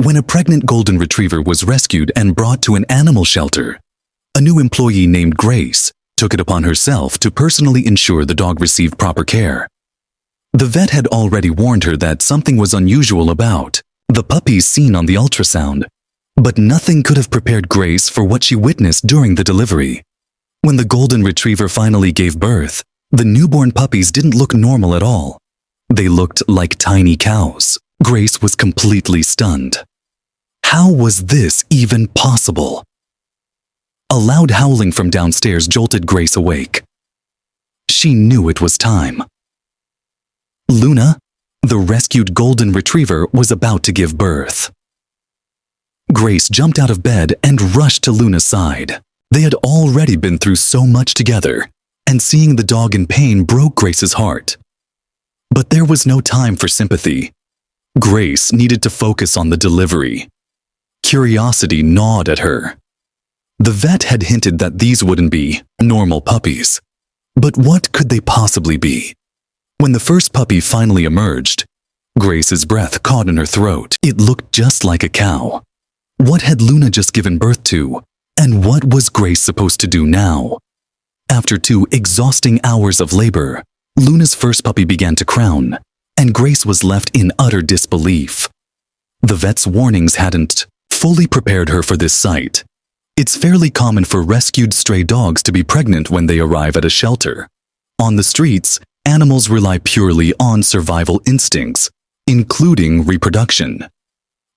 when a pregnant golden retriever was rescued and brought to an animal shelter. A new employee named Grace took it upon herself to personally ensure the dog received proper care. The vet had already warned her that something was unusual about the puppies seen on the ultrasound, but nothing could have prepared Grace for what she witnessed during the delivery. When the golden retriever finally gave birth, the newborn puppies didn't look normal at all. They looked like tiny cows. Grace was completely stunned. How was this even possible? A loud howling from downstairs jolted Grace awake. She knew it was time. Luna, the rescued golden retriever, was about to give birth. Grace jumped out of bed and rushed to Luna's side. They had already been through so much together, and seeing the dog in pain broke Grace's heart. But there was no time for sympathy. Grace needed to focus on the delivery. Curiosity gnawed at her. The vet had hinted that these wouldn't be normal puppies. But what could they possibly be? When the first puppy finally emerged, Grace's breath caught in her throat. It looked just like a cow. What had Luna just given birth to? And what was Grace supposed to do now? After 2 exhausting hours of labor, Luna's first puppy began to crown, and Grace was left in utter disbelief. The vet's warnings hadn't fully prepared her for this sight. It's fairly common for rescued stray dogs to be pregnant when they arrive at a shelter. On the streets, animals rely purely on survival instincts, including reproduction.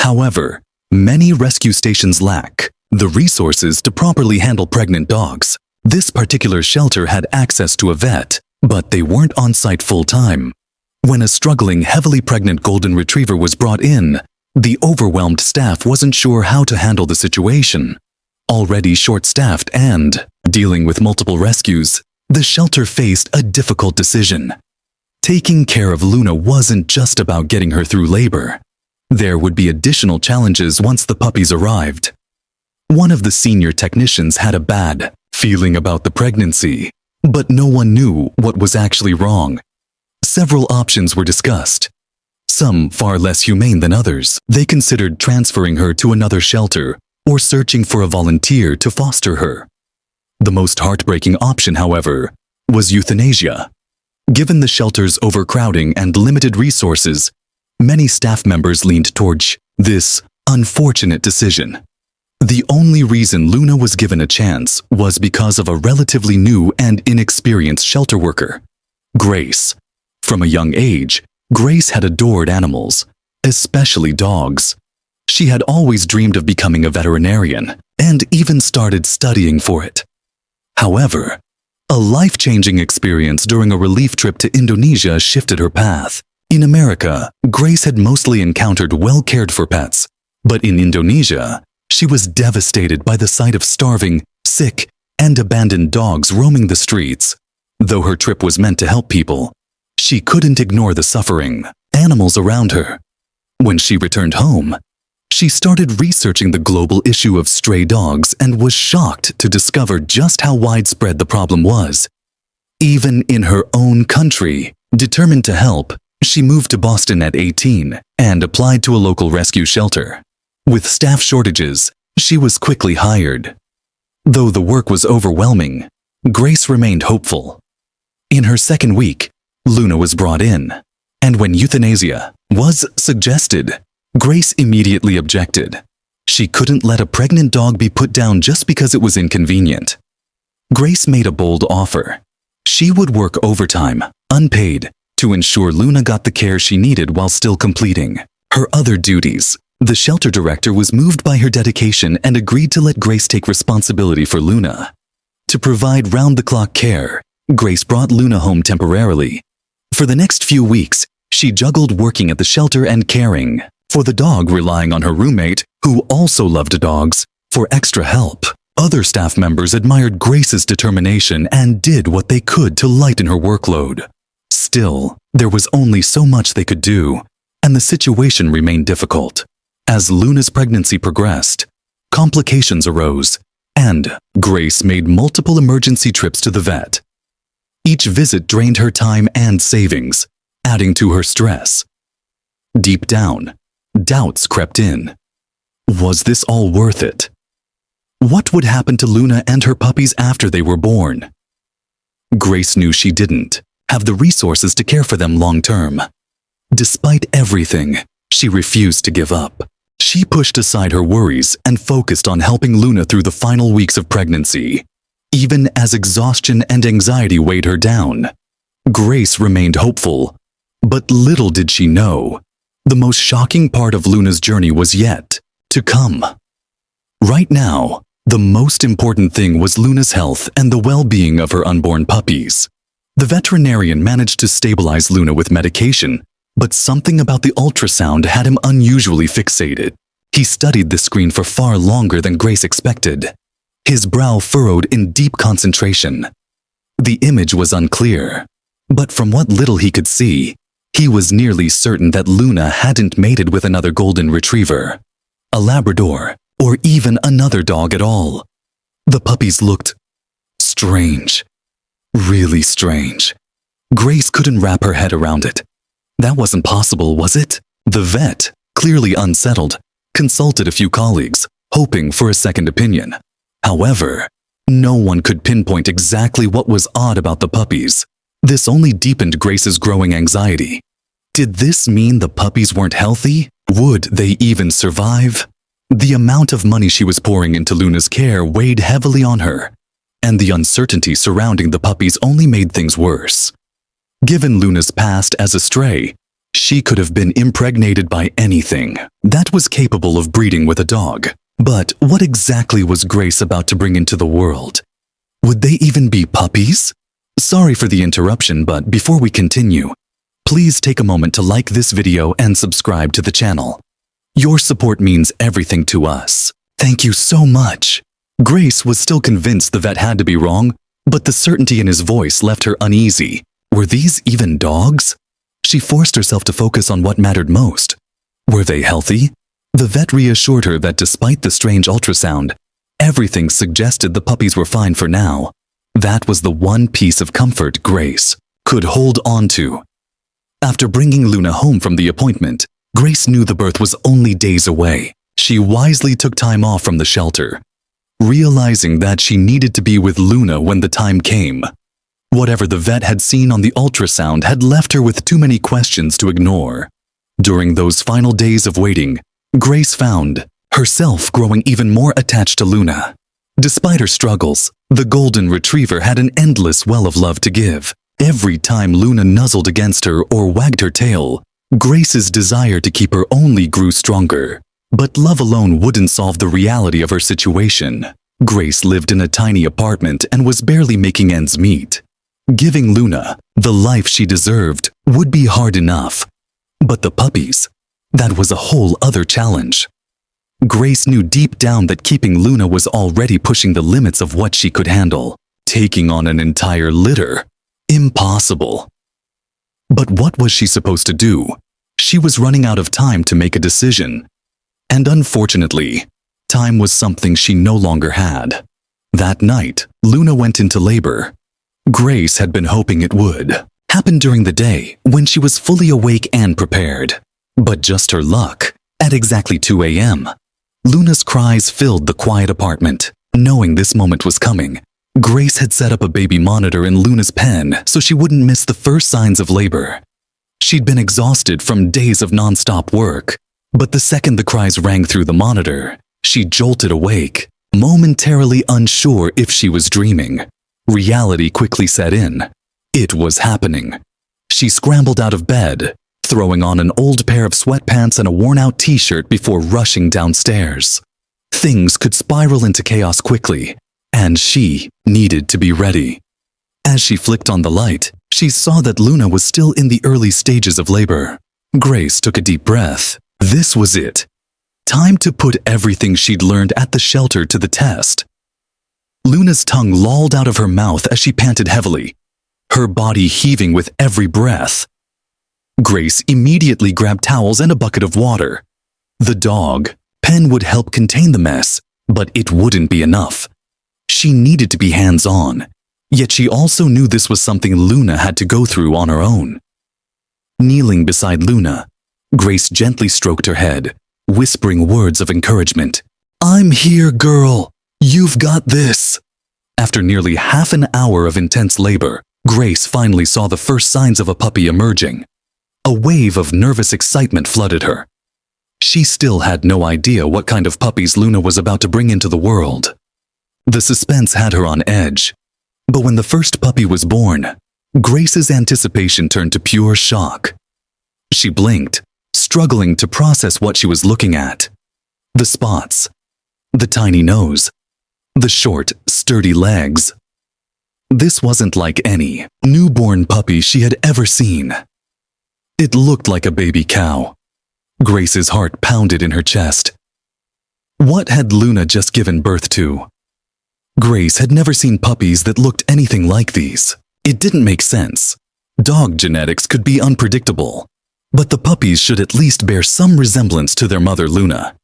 However, many rescue stations lack the resources to properly handle pregnant dogs. This particular shelter had access to a vet, but they weren't on site full-time. When a struggling, heavily pregnant golden retriever was brought in, the overwhelmed staff wasn't sure how to handle the situation. Already short-staffed and dealing with multiple rescues, the shelter faced a difficult decision. Taking care of Luna wasn't just about getting her through labor. There would be additional challenges once the puppies arrived. One of the senior technicians had a bad feeling about the pregnancy, but no one knew what was actually wrong. Several options were discussed, some far less humane than others. They considered transferring her to another shelter or searching for a volunteer to foster her. The most heartbreaking option, however, was euthanasia. Given the shelter's overcrowding and limited resources, many staff members leaned towards this unfortunate decision. The only reason Luna was given a chance was because of a relatively new and inexperienced shelter worker, Grace. From a young age, Grace had adored animals, especially dogs. She had always dreamed of becoming a veterinarian and even started studying for it. However, a life-changing experience during a relief trip to Indonesia shifted her path. In America, Grace had mostly encountered well-cared-for pets, but in Indonesia, she was devastated by the sight of starving, sick, and abandoned dogs roaming the streets. Though her trip was meant to help people, she couldn't ignore the suffering animals around her. When she returned home, she started researching the global issue of stray dogs and was shocked to discover just how widespread the problem was. Even in her own country, determined to help, she moved to Boston at 18 and applied to a local rescue shelter. With staff shortages, she was quickly hired. Though the work was overwhelming, Grace remained hopeful. In her second week, Luna was brought in, and when euthanasia was suggested, Grace immediately objected. She couldn't let a pregnant dog be put down just because it was inconvenient. Grace made a bold offer. She would work overtime, unpaid, to ensure Luna got the care she needed while still completing her other duties. The shelter director was moved by her dedication and agreed to let Grace take responsibility for Luna. To provide round-the-clock care, Grace brought Luna home temporarily. For the next few weeks, she juggled working at the shelter and caring for the dog, relying on her roommate, who also loved dogs, for extra help. Other staff members admired Grace's determination and did what they could to lighten her workload. Still, there was only so much they could do, and the situation remained difficult. As Luna's pregnancy progressed, complications arose, and Grace made multiple emergency trips to the vet. Each visit drained her time and savings, adding to her stress. Deep down, doubts crept in. Was this all worth it? What would happen to Luna and her puppies after they were born? Grace knew she didn't have the resources to care for them long term. Despite everything, she refused to give up. She pushed aside her worries and focused on helping Luna through the final weeks of pregnancy. Even as exhaustion and anxiety weighed her down, Grace remained hopeful. But little did she know, the most shocking part of Luna's journey was yet to come. Right now, the most important thing was Luna's health and the well-being of her unborn puppies. The veterinarian managed to stabilize Luna with medication, but something about the ultrasound had him unusually fixated. He studied the screen for far longer than Grace expected. His brow furrowed in deep concentration. The image was unclear, but from what little he could see, he was nearly certain that Luna hadn't mated with another golden retriever, a Labrador, or even another dog at all. The puppies looked strange. Really strange. Grace couldn't wrap her head around it. That wasn't possible, was it? The vet, clearly unsettled, consulted a few colleagues, hoping for a second opinion. However, no one could pinpoint exactly what was odd about the puppies. This only deepened Grace's growing anxiety. Did this mean the puppies weren't healthy? Would they even survive? The amount of money she was pouring into Luna's care weighed heavily on her, and the uncertainty surrounding the puppies only made things worse. Given Luna's past as a stray, she could have been impregnated by anything that was capable of breeding with a dog. But what exactly was Grace about to bring into the world? Would they even be puppies? Sorry for the interruption, but before we continue, please take a moment to like this video and subscribe to the channel. Your support means everything to us. Thank you so much. Grace was still convinced the vet had to be wrong, but the certainty in his voice left her uneasy. Were these even dogs? She forced herself to focus on what mattered most. Were they healthy? The vet reassured her that despite the strange ultrasound, everything suggested the puppies were fine for now. That was the one piece of comfort Grace could hold on to. After bringing Luna home from the appointment, Grace knew the birth was only days away. She wisely took time off from the shelter, realizing that she needed to be with Luna when the time came. Whatever the vet had seen on the ultrasound had left her with too many questions to ignore. During those final days of waiting, Grace found herself growing even more attached to Luna. Despite her struggles, the golden retriever had an endless well of love to give. Every time Luna nuzzled against her or wagged her tail, Grace's desire to keep her only grew stronger. But love alone wouldn't solve the reality of her situation. Grace lived in a tiny apartment and was barely making ends meet. Giving Luna the life she deserved would be hard enough. But the puppies, that was a whole other challenge. Grace knew deep down that keeping Luna was already pushing the limits of what she could handle. Taking on an entire litter? Impossible. But what was she supposed to do? She was running out of time to make a decision. And unfortunately, time was something she no longer had. That night, Luna went into labor. Grace had been hoping it would happen during the day when she was fully awake and prepared. But just her luck, at exactly 2 a.m., Luna's cries filled the quiet apartment. Knowing this moment was coming, Grace had set up a baby monitor in Luna's pen so she wouldn't miss the first signs of labor. She'd been exhausted from days of non-stop work, but the second the cries rang through the monitor, she jolted awake, momentarily unsure if she was dreaming. Reality quickly set in. It was happening. She scrambled out of bed, throwing on an old pair of sweatpants and a worn-out t-shirt before rushing downstairs. Things could spiral into chaos quickly, and she needed to be ready. As she flicked on the light, she saw that Luna was still in the early stages of labor. Grace took a deep breath. This was it. Time to put everything she'd learned at the shelter to the test. Luna's tongue lolled out of her mouth as she panted heavily, her body heaving with every breath. Grace immediately grabbed towels and a bucket of water. The dog, Pen, would help contain the mess, but it wouldn't be enough. She needed to be hands-on, yet she also knew this was something Luna had to go through on her own. Kneeling beside Luna, Grace gently stroked her head, whispering words of encouragement. "I'm here, girl. You've got this." After nearly half an hour of intense labor, Grace finally saw the first signs of a puppy emerging. A wave of nervous excitement flooded her. She still had no idea what kind of puppies Luna was about to bring into the world. The suspense had her on edge. But when the first puppy was born, Grace's anticipation turned to pure shock. She blinked, struggling to process what she was looking at. The spots, the tiny nose, the short, sturdy legs. This wasn't like any newborn puppy she had ever seen. It looked like a baby cow. Grace's heart pounded in her chest. What had Luna just given birth to? Grace had never seen puppies that looked anything like these. It didn't make sense. Dog genetics could be unpredictable, but the puppies should at least bear some resemblance to their mother Luna.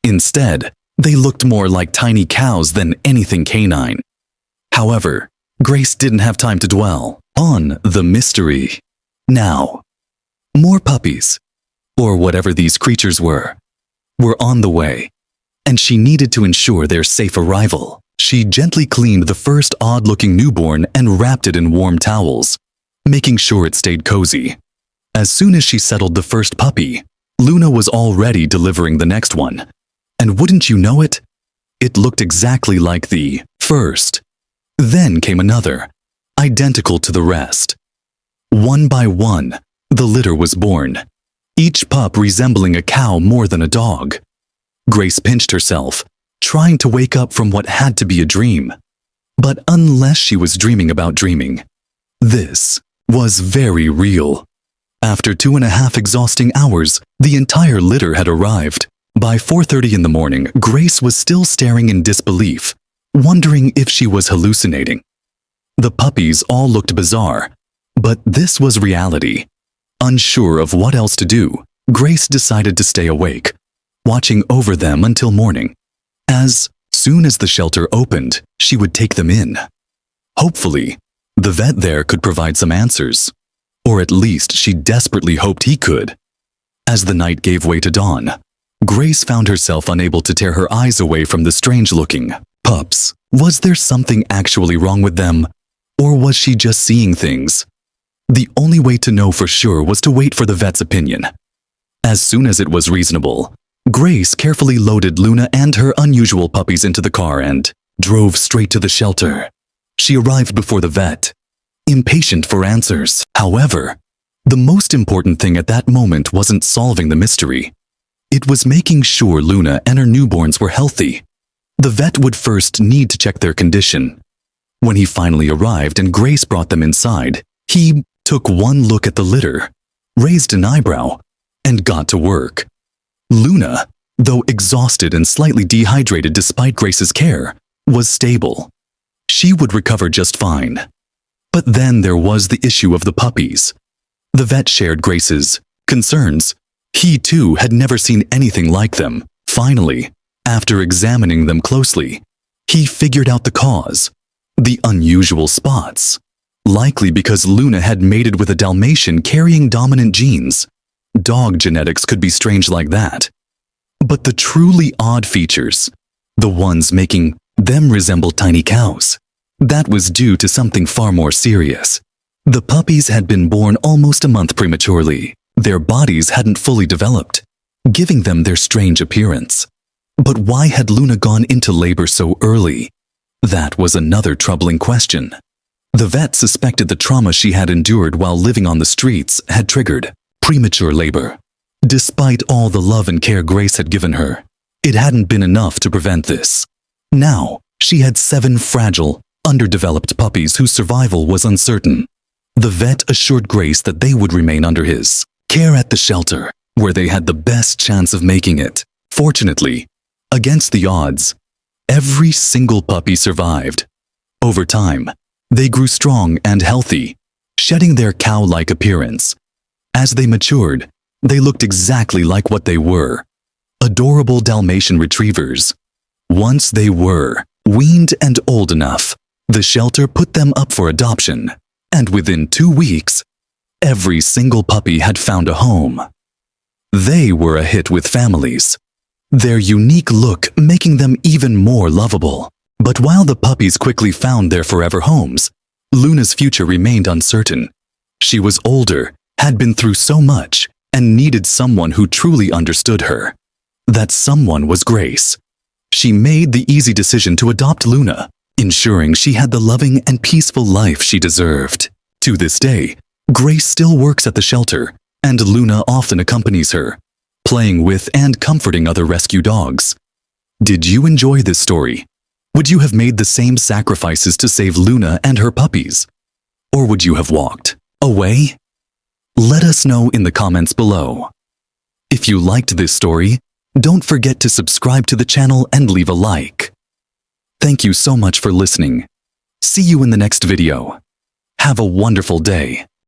Instead, they looked more like tiny cows than anything canine. However, Grace didn't have time to dwell on the mystery. Now, more puppies, or whatever these creatures were on the way, and she needed to ensure their safe arrival. She gently cleaned the first odd-looking newborn and wrapped it in warm towels, making sure it stayed cozy. As soon as she settled the first puppy, Luna was already delivering the next one. And wouldn't you know it? It looked exactly like the first. Then came another, identical to the rest. One by one, the litter was born, each pup resembling a cow more than a dog. Grace pinched herself, trying to wake up from what had to be a dream. But unless she was dreaming about dreaming, this was very real. After 2.5 exhausting hours, the entire litter had arrived. By 4:30 in the morning, Grace was still staring in disbelief, wondering if she was hallucinating. The puppies all looked bizarre, but this was reality. Unsure of what else to do, Grace decided to stay awake, watching over them until morning. As soon as the shelter opened, she would take them in. Hopefully, the vet there could provide some answers, or at least she desperately hoped he could. As the night gave way to dawn, Grace found herself unable to tear her eyes away from the strange-looking pups. Was there something actually wrong with them, or was she just seeing things? The only way to know for sure was to wait for the vet's opinion. As soon as it was reasonable, Grace carefully loaded Luna and her unusual puppies into the car and drove straight to the shelter. She arrived before the vet, impatient for answers. However, the most important thing at that moment wasn't solving the mystery. It was making sure Luna and her newborns were healthy. The vet would first need to check their condition. When he finally arrived and Grace brought them inside, he took one look at the litter, raised an eyebrow, and got to work. Luna, though exhausted and slightly dehydrated despite Grace's care, was stable. She would recover just fine. But then there was the issue of the puppies. The vet shared Grace's concerns. He too had never seen anything like them. Finally, after examining them closely, he figured out the cause: the unusual spots. Likely because Luna had mated with a Dalmatian carrying dominant genes. Dog genetics could be strange like that. But the truly odd features, the ones making them resemble tiny cows, that was due to something far more serious. The puppies had been born almost a month prematurely. Their bodies hadn't fully developed, giving them their strange appearance. But why had Luna gone into labor so early? That was another troubling question. The vet suspected the trauma she had endured while living on the streets had triggered premature labor. Despite all the love and care Grace had given her, it hadn't been enough to prevent this. Now, she had 7 fragile, underdeveloped puppies whose survival was uncertain. The vet assured Grace that they would remain under his care at the shelter, where they had the best chance of making it. Fortunately, against the odds, every single puppy survived. Over time, they grew strong and healthy, shedding their cow-like appearance. As they matured, they looked exactly like what they were: adorable Dalmatian retrievers. Once they were weaned and old enough, the shelter put them up for adoption, and within 2 weeks, every single puppy had found a home. They were a hit with families. their unique look making them even more lovable. But while the puppies quickly found their forever homes, Luna's future remained uncertain. She was older, had been through so much, and needed someone who truly understood her. That someone was Grace. She made the easy decision to adopt Luna, ensuring she had the loving and peaceful life she deserved. To this day, Grace still works at the shelter, and Luna often accompanies her, playing with and comforting other rescue dogs. Did you enjoy this story? Would you have made the same sacrifices to save Luna and her puppies? Or would you have walked away? Let us know in the comments below. If you liked this story, don't forget to subscribe to the channel and leave a like. Thank you so much for listening. See you in the next video. Have a wonderful day.